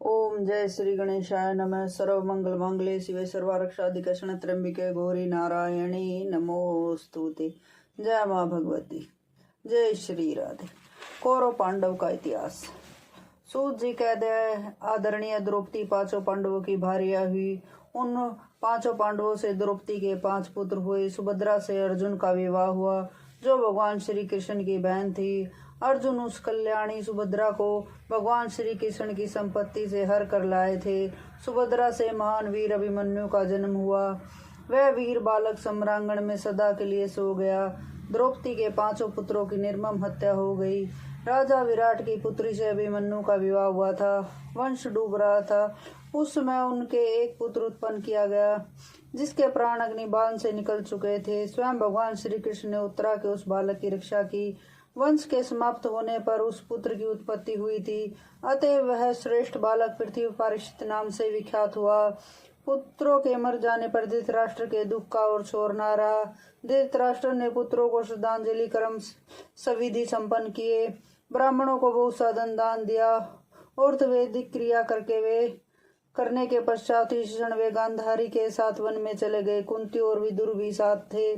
ओम जय श्री गणेशाय नमः। सर्व मंगल मांगल्ये शिवे सर्वारक्षाधिके त्र्यंबिके गौरी नारायणी नमोस्तुते। जय माँ भगवती। जय श्री राधे। कौरव पांडव का इतिहास। सूत जी कहते हैं, आदरणीय द्रौपदी पांचों पांडवों की भार्या हुई। उन पांचों पांडवों से द्रौपदी के 5 पुत्र हुए। सुभद्रा से अर्जुन का विवाह हुआ, जो भगवान श्री कृष्ण की बहन थी। अर्जुन उस कल्याणी सुभद्रा को भगवान श्री कृष्ण की संपत्ति से हर कर लाए थे। सुभद्रा से महान वीर अभिमन्यु का जन्म हुआ। वह वीर बालक सम्रांगण में सदा के लिए सो गया। द्रौपदी के 5 पुत्रों की निर्मम हत्या हो गई। राजा विराट की पुत्री से अभिमन्यु का विवाह हुआ था। वंश डूब रहा था। उस समय उनके एक पुत्र उत्पन्न किया गया, जिसके प्राण अग्निबाण से निकल चुके थे। स्वयं भगवान श्री कृष्ण ने उत्तरा के उस बालक की रक्षा की। वंश के समाप्त होने पर उस पुत्र की उत्पत्ति हुई थी, अतः वह श्रेष्ठ बालक पृथ्वी परीक्षित नाम से विख्यात हुआ। पुत्रों के मर जाने पर धृतराष्ट्र के दुख का और छोर न रहा। धृतराष्ट्र ने पुत्रों को श्रद्धांजलि कर्म सविधि संपन्न किए, ब्राह्मणों को बहुत साधन दान दिया और वैदिक क्रिया करने के पश्चात वे गांधारी के साथ वन में चले गए। कुंती और विदुर भी साथ थे।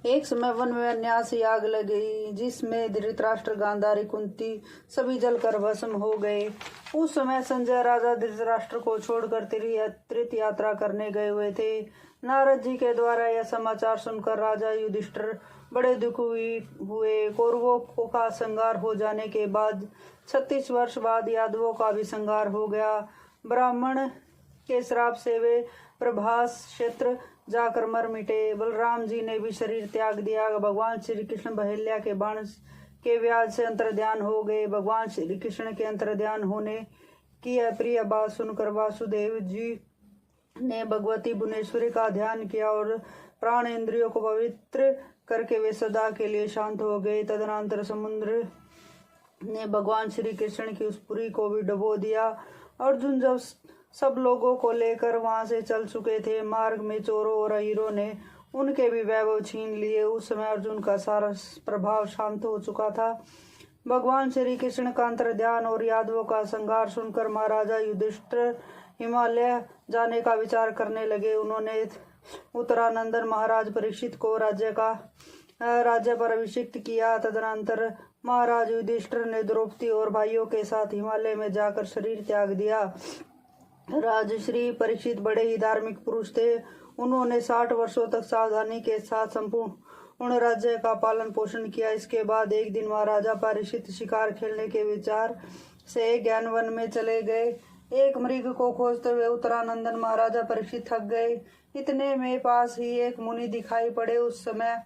एक समय वन में अन्यासी आग लगी, जिसमें धृतराष्ट्र, गांधारी, कुंती सभी जलकर भस्म हो गए। उस समय संजय राजा धृतराष्ट्र को छोड़कर तीर्थ यात्रा करने गए हुए थे। नारद जी के द्वारा यह समाचार सुनकर राजा युधिष्ठिर बड़े दुखी हुए। कौरवों का संहार हो जाने के बाद 36 वर्ष बाद यादवों का भी संहार हो गया। ब्राह्मण के श्राप से वे प्रभास क्षेत्र जाकर मर मिटे। बलराम जी ने भी शरीर त्याग दिया। भगवान श्री कृष्ण बहेल्या के बाण के व्याज से अंतर्ध्यान हो गए। भगवान श्री कृष्ण के अंतर्ध्यान होने की अप्रिय बात सुनकर वासुदेव जी ने भगवती भुवनेश्वरी का ध्यान किया और प्राण इंद्रियों को पवित्र करके वे सदा के लिए शांत हो गए। तदनंतर समुद्र ने भगवान श्री कृष्ण की उस पुरी को भी डुबो दिया। अर्जुन जब सब लोगों को लेकर वहां से चल चुके थे, मार्ग में चोरों और अहीरों ने उनके भी वैभव छीन लिए। उस समय अर्जुन का सारा प्रभाव शांत हो चुका था। भगवान श्री कृष्ण का अंतर्ध्यान और यादवों का संहार सुनकर महाराजा युधिष्ठिर हिमालय जाने का विचार करने लगे। उन्होंने उत्तरानंदन महाराज परीक्षित को राज्य पर अभिषिक्त किया। तदनंतर महाराज युधिष्ठिर ने द्रौपदी और भाइयों के साथ हिमालय में जाकर शरीर त्याग दिया। राजश्री परीक्षित बड़े ही धार्मिक पुरुष थे। उन्होंने 60 वर्षों तक सावधानी के साथ संपूर्ण राज्य का पालन पोषण किया। इसके बाद एक दिन महाराजा परीक्षित शिकार खेलने के विचार से ज्ञानवन में चले गए। एक मृग को खोजते हुए उत्तरानंदन महाराजा परीक्षित थक गए। इतने में पास ही एक मुनि दिखाई पड़े। उस समय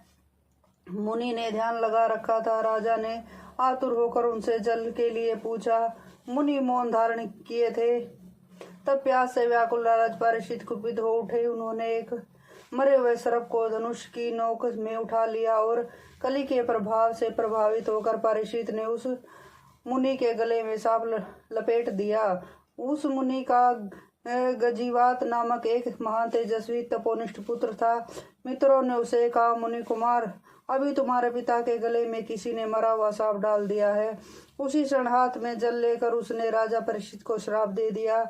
मुनि ने ध्यान लगा रखा था। राजा ने आतुर होकर उनसे जल के लिए पूछा। मुनि मौन धारण किए थे। तब प्यास से व्याकुल राजा परीक्षित कुपित हो उठे। उन्होंने एक मरे हुए सर्प को धनुष की नोक में उठा लिया और कली के प्रभाव से प्रभावित होकर परीक्षित ने उस मुनि के गले में सांप लपेट दिया। उस मुनि का गजीवात नामक एक महान तेजस्वी तपोनिष्ठ पुत्र था। मित्रों ने उसे कहा, मुनि कुमार, अभी तुम्हारे पिता के गले में किसी ने मरा हुआ सांप डाल दिया है। उसी क्षण हाथ में जल लेकर उसने राजा परीक्षित को श्राप दे दिया,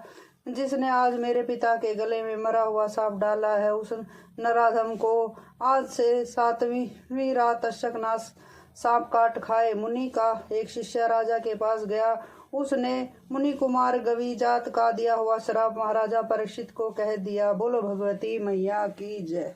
जिसने आज मेरे पिता के गले में मरा हुआ सांप डाला है, उस नराधम को आज से 7वीं रात तक नाश सांप काट खाए। मुनि का एक शिष्य राजा के पास गया। उसने मुनि कुमार गवी जात का दिया हुआ श्राप महाराजा परीक्षित को कह दिया। बोलो भगवती मैया की जय।